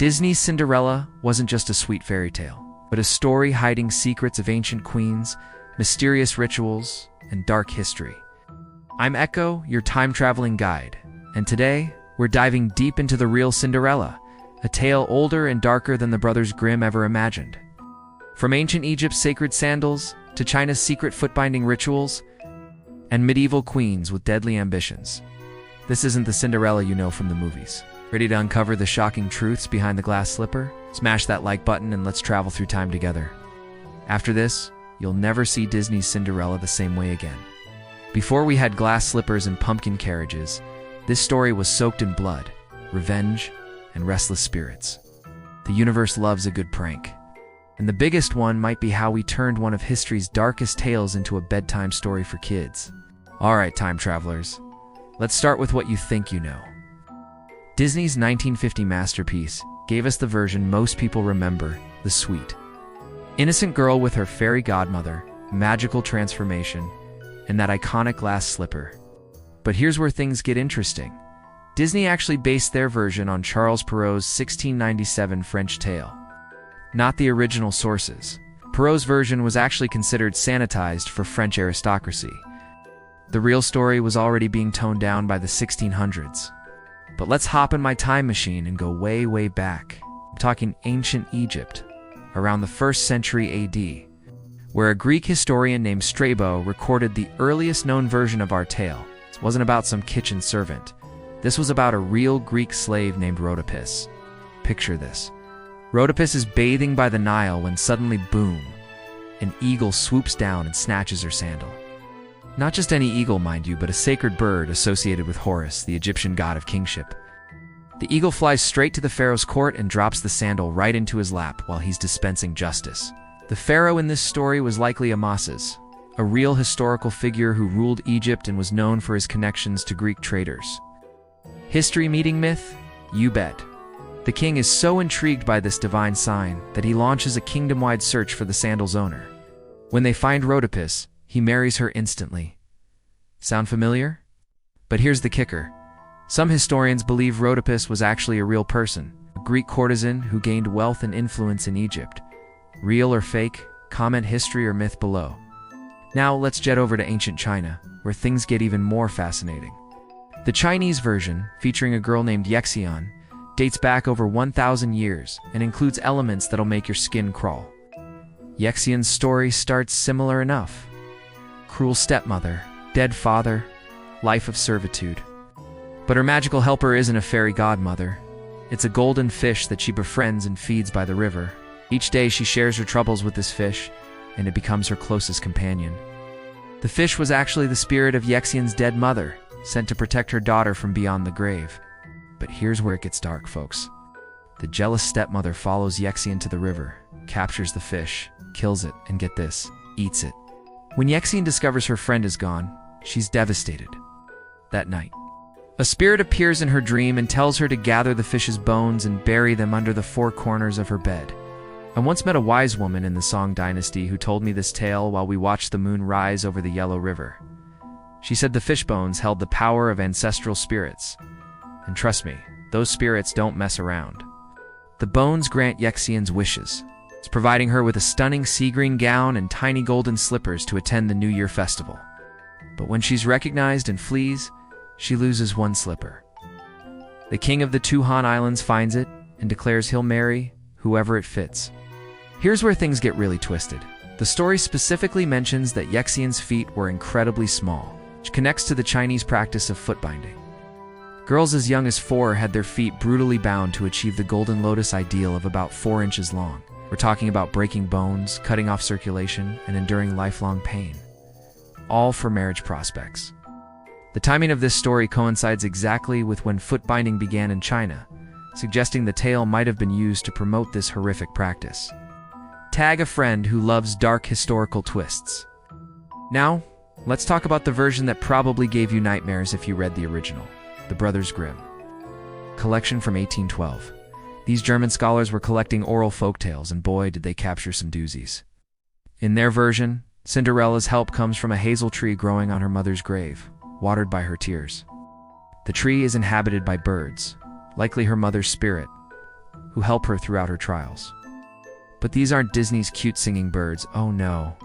Disney's Cinderella wasn't just a sweet fairy tale, but a story hiding secrets of ancient queens, mysterious rituals, and dark history. I'm Echo, your time-traveling guide, and today, we're diving deep into the real Cinderella, a tale older and darker than the Brothers Grimm ever imagined. From ancient Egypt's sacred sandals to China's secret foot-binding rituals, and medieval queens with deadly ambitions. This isn't the Cinderella you know from the movies. Ready to uncover the shocking truths behind the glass slipper? Smash that like button and let's travel through time together. After this, you'll never see Disney's Cinderella the same way again. Before we had glass slippers and pumpkin carriages, this story was soaked in blood, revenge, and restless spirits. The universe loves a good prank. And the biggest one might be how we turned one of history's darkest tales into a bedtime story for kids. Alright, time travelers. Let's start with what you think you know. Disney's 1950 masterpiece gave us the version most people remember, the sweet, innocent girl with her fairy godmother, magical transformation, and that iconic glass slipper. But here's where things get interesting. Disney actually based their version on Charles Perrault's 1697 French tale. Not the original sources. Perrault's version was actually considered sanitized for French aristocracy. The real story was already being toned down by the 1600s. But let's hop in my time machine and go way, way back. I'm talking ancient Egypt, around the 1st century AD, where a Greek historian named Strabo recorded the earliest known version of our tale. This wasn't about some kitchen servant. This was about a real Greek slave named Rhodopis. Picture this. Rhodopis is bathing by the Nile when suddenly, boom, an eagle swoops down and snatches her sandal. Not just any eagle, mind you, but a sacred bird associated with Horus, the Egyptian god of kingship. The eagle flies straight to the pharaoh's court and drops the sandal right into his lap while he's dispensing justice. The pharaoh in this story was likely Amasis, a real historical figure who ruled Egypt and was known for his connections to Greek traders. History meeting myth? You bet. The king is so intrigued by this divine sign that he launches a kingdom-wide search for the sandal's owner. When they find Rhodopis, he marries her instantly. Sound familiar? But here's the kicker. Some historians believe Rhodopis was actually a real person, a Greek courtesan who gained wealth and influence in Egypt. Real or fake? Comment history or myth below. Now let's jet over to ancient China, where things get even more fascinating. The Chinese version, featuring a girl named Ye Xian, dates back over 1,000 years and includes elements that'll make your skin crawl. Ye Xian's story starts similar enough. Cruel stepmother, dead father, life of servitude. But her magical helper isn't a fairy godmother. It's a golden fish that she befriends and feeds by the river. Each day she shares her troubles with this fish, and it becomes her closest companion. The fish was actually the spirit of Ye Xian's dead mother, sent to protect her daughter from beyond the grave. But here's where it gets dark, folks. The jealous stepmother follows Ye Xian to the river, captures the fish, kills it, and get this, eats it. When Ye Xian discovers her friend is gone, she's devastated. That night, a spirit appears in her dream and tells her to gather the fish's bones and bury them under the four corners of her bed. I once met a wise woman in the Song dynasty who told me this tale while we watched the moon rise over the Yellow River. She said the fish bones held the power of ancestral spirits. And trust me, those spirits don't mess around. The bones grant Ye Xian's wishes. It's providing her with a stunning sea green gown and tiny golden slippers to attend the New Year festival. But when she's recognized and flees, she loses one slipper. The king of the two Han Islands finds it and declares he'll marry whoever it fits. Here's where things get really twisted. The story specifically mentions that Ye Xian's feet were incredibly small, which connects to the Chinese practice of foot binding. Girls as young as 4 had their feet brutally bound to achieve the golden lotus ideal of about 4 inches long. We're talking about breaking bones, cutting off circulation, and enduring lifelong pain. All for marriage prospects. The timing of this story coincides exactly with when foot binding began in China, suggesting the tale might have been used to promote this horrific practice. Tag a friend who loves dark historical twists. Now, let's talk about the version that probably gave you nightmares if you read the original, The Brothers Grimm. Collection from 1812. These German scholars were collecting oral folktales, and boy, did they capture some doozies. In their version, Cinderella's help comes from a hazel tree growing on her mother's grave, watered by her tears. The tree is inhabited by birds, likely her mother's spirit, who help her throughout her trials. But these aren't Disney's cute singing birds, oh no.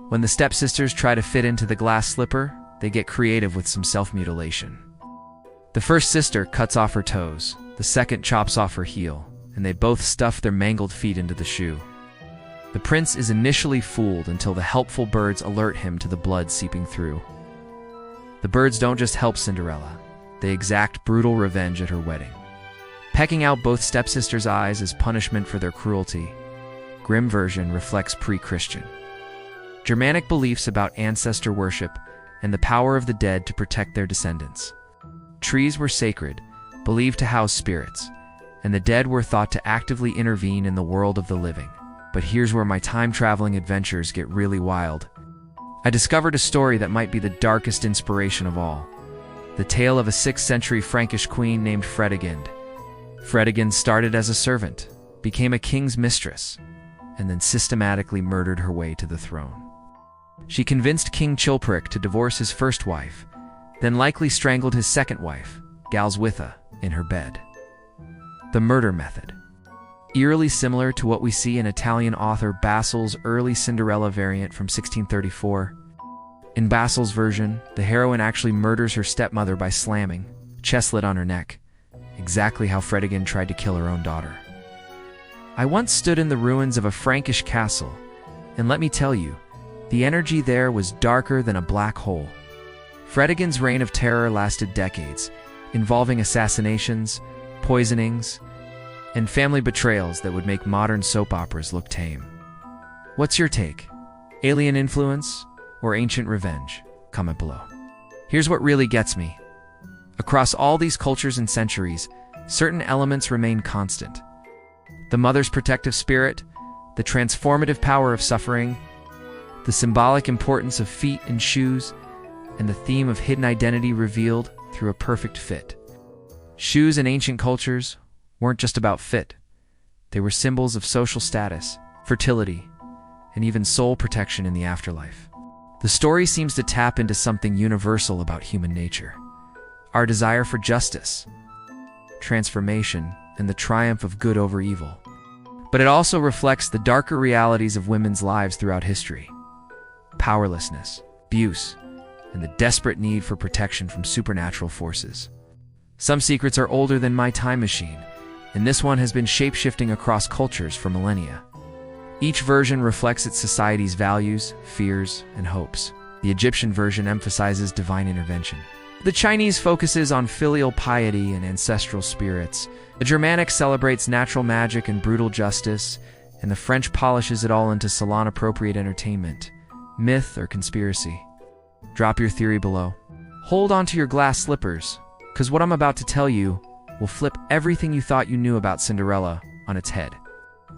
When the stepsisters try to fit into the glass slipper, they get creative with some self-mutilation. The first sister cuts off her toes, the second chops off her heel, and they both stuff their mangled feet into the shoe. The prince is initially fooled until the helpful birds alert him to the blood seeping through. The birds don't just help Cinderella, they exact brutal revenge at her wedding. Pecking out both stepsisters' eyes as punishment for their cruelty, Grimm version reflects pre-Christian Germanic beliefs about ancestor worship and the power of the dead to protect their descendants. Trees were sacred, believed to house spirits, and the dead were thought to actively intervene in the world of the living. But here's where my time-traveling adventures get really wild. I discovered a story that might be the darkest inspiration of all. The tale of a 6th century Frankish queen named Fredegund. Fredegund started as a servant, became a king's mistress, and then systematically murdered her way to the throne. She convinced King Chilperic to divorce his first wife, then likely strangled his second wife, Galswitha, in her bed. The murder method. Eerily similar to what we see in Italian author Basil's early Cinderella variant from 1634. In Basil's version, the heroine actually murders her stepmother by slamming a chestlet on her neck, exactly how Fredegund tried to kill her own daughter. I once stood in the ruins of a Frankish castle, and let me tell you, the energy there was darker than a black hole. Fredegund's reign of terror lasted decades, involving assassinations, poisonings, and family betrayals that would make modern soap operas look tame. What's your take? Alien influence or ancient revenge? Comment below. Here's what really gets me. Across all these cultures and centuries, certain elements remain constant. The mother's protective spirit, the transformative power of suffering, the symbolic importance of feet and shoes, and the theme of hidden identity revealed through a perfect fit. Shoes in ancient cultures weren't just about fit. They were symbols of social status, fertility, and even soul protection in the afterlife. The story seems to tap into something universal about human nature: our desire for justice, transformation, and the triumph of good over evil. But it also reflects the darker realities of women's lives throughout history: powerlessness, abuse, and the desperate need for protection from supernatural forces. Some secrets are older than my time machine, and this one has been shape-shifting across cultures for millennia. Each version reflects its society's values, fears, and hopes. The Egyptian version emphasizes divine intervention. The Chinese focuses on filial piety and ancestral spirits. The Germanic celebrates natural magic and brutal justice, and the French polishes it all into salon-appropriate entertainment, myth or conspiracy. Drop your theory below. Hold on to your glass slippers, because what I'm about to tell you will flip everything you thought you knew about Cinderella on its head.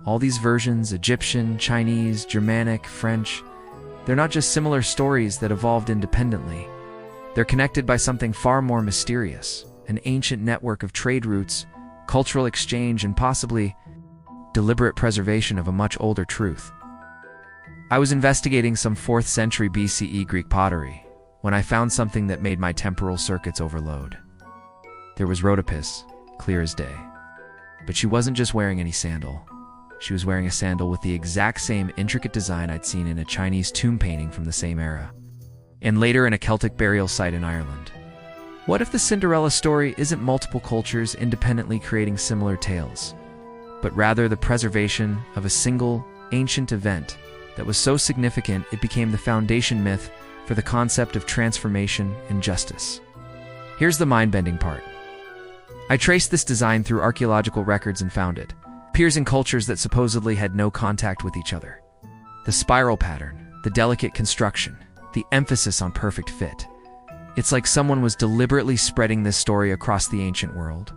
All these versions, Egyptian, Chinese, Germanic, French, they're not just similar stories that evolved independently. They're connected by something far more mysterious: an ancient network of trade routes, cultural exchange, and possibly deliberate preservation of a much older truth. I was investigating some 4th century BCE Greek pottery when I found something that made my temporal circuits overload. There was Rhodopis, clear as day. But she wasn't just wearing any sandal. She was wearing a sandal with the exact same intricate design I'd seen in a Chinese tomb painting from the same era, and later in a Celtic burial site in Ireland. What if the Cinderella story isn't multiple cultures independently creating similar tales, but rather the preservation of a single, ancient event that was so significant it became the foundation myth for the concept of transformation and justice? Here's the mind-bending part. I traced this design through archaeological records and found it appears in cultures that supposedly had no contact with each other. The spiral pattern, the delicate construction, the emphasis on perfect fit. It's like someone was deliberately spreading this story across the ancient world.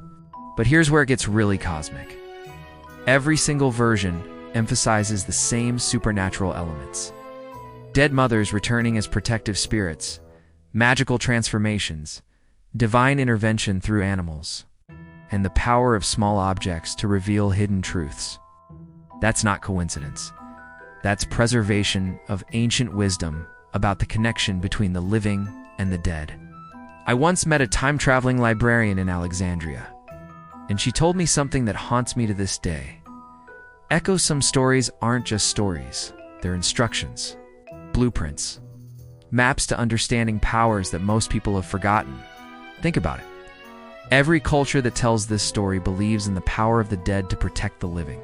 But here's where it gets really cosmic. Every single version emphasizes the same supernatural elements: dead mothers returning as protective spirits, magical transformations, divine intervention through animals, and the power of small objects to reveal hidden truths. That's not coincidence. That's preservation of ancient wisdom about the connection between the living and the dead. I once met a time-traveling librarian in Alexandria. And she told me something that haunts me to this day. Echo, some stories aren't just stories. They're instructions, blueprints, maps to understanding powers that most people have forgotten. Think about it. Every culture that tells this story believes in the power of the dead to protect the living,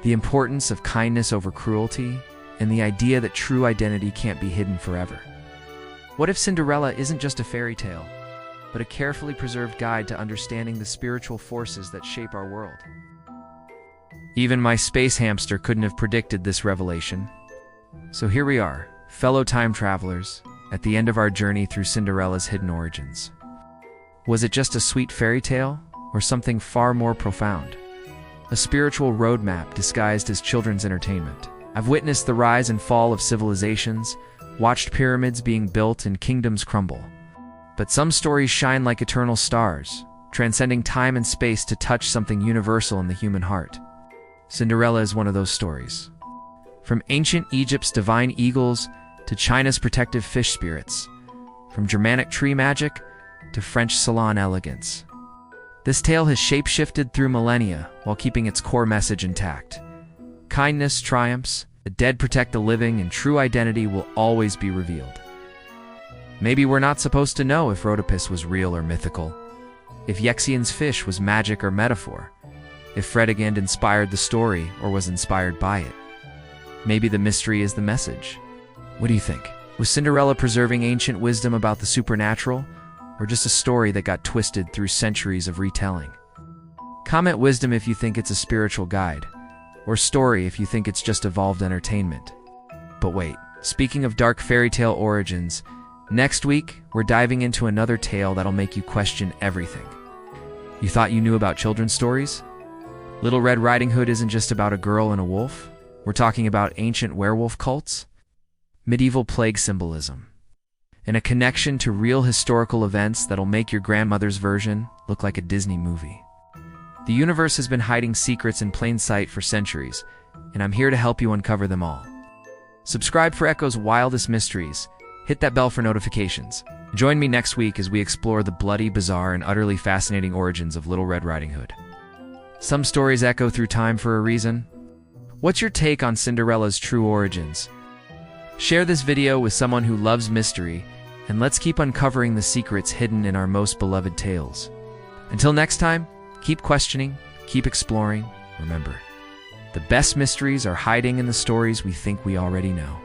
the importance of kindness over cruelty, and the idea that true identity can't be hidden forever. What if Cinderella isn't just a fairy tale, but a carefully preserved guide to understanding the spiritual forces that shape our world? Even my space hamster couldn't have predicted this revelation. So here we are, fellow time travelers, at the end of our journey through Cinderella's hidden origins. Was it just a sweet fairy tale, or something far more profound? A spiritual roadmap disguised as children's entertainment. I've witnessed the rise and fall of civilizations, watched pyramids being built and kingdoms crumble. But some stories shine like eternal stars, transcending time and space to touch something universal in the human heart. Cinderella is one of those stories. From ancient Egypt's divine eagles to China's protective fish spirits, from Germanic tree magic to French salon elegance. This tale has shape-shifted through millennia while keeping its core message intact. Kindness triumphs, the dead protect the living, and true identity will always be revealed. Maybe we're not supposed to know if Rhodopis was real or mythical, if Ye Xian's fish was magic or metaphor, if Fredegund inspired the story or was inspired by it. Maybe the mystery is the message. What do you think? Was Cinderella preserving ancient wisdom about the supernatural, or just a story that got twisted through centuries of retelling? Comment wisdom if you think it's a spiritual guide, or story if you think it's just evolved entertainment. But wait, speaking of dark fairy tale origins, next week we're diving into another tale that'll make you question everything. You thought you knew about children's stories? Little Red Riding Hood isn't just about a girl and a wolf. We're talking about ancient werewolf cults, medieval plague symbolism, and a connection to real historical events that'll make your grandmother's version look like a Disney movie. The universe has been hiding secrets in plain sight for centuries, and I'm here to help you uncover them all. Subscribe for Echo's wildest mysteries. Hit that bell for notifications. Join me next week as we explore the bloody, bizarre, and utterly fascinating origins of Little Red Riding Hood. Some stories echo through time for a reason. What's your take on Cinderella's true origins? Share this video with someone who loves mystery, and let's keep uncovering the secrets hidden in our most beloved tales. Until next time, keep questioning, keep exploring. Remember, the best mysteries are hiding in the stories we think we already know.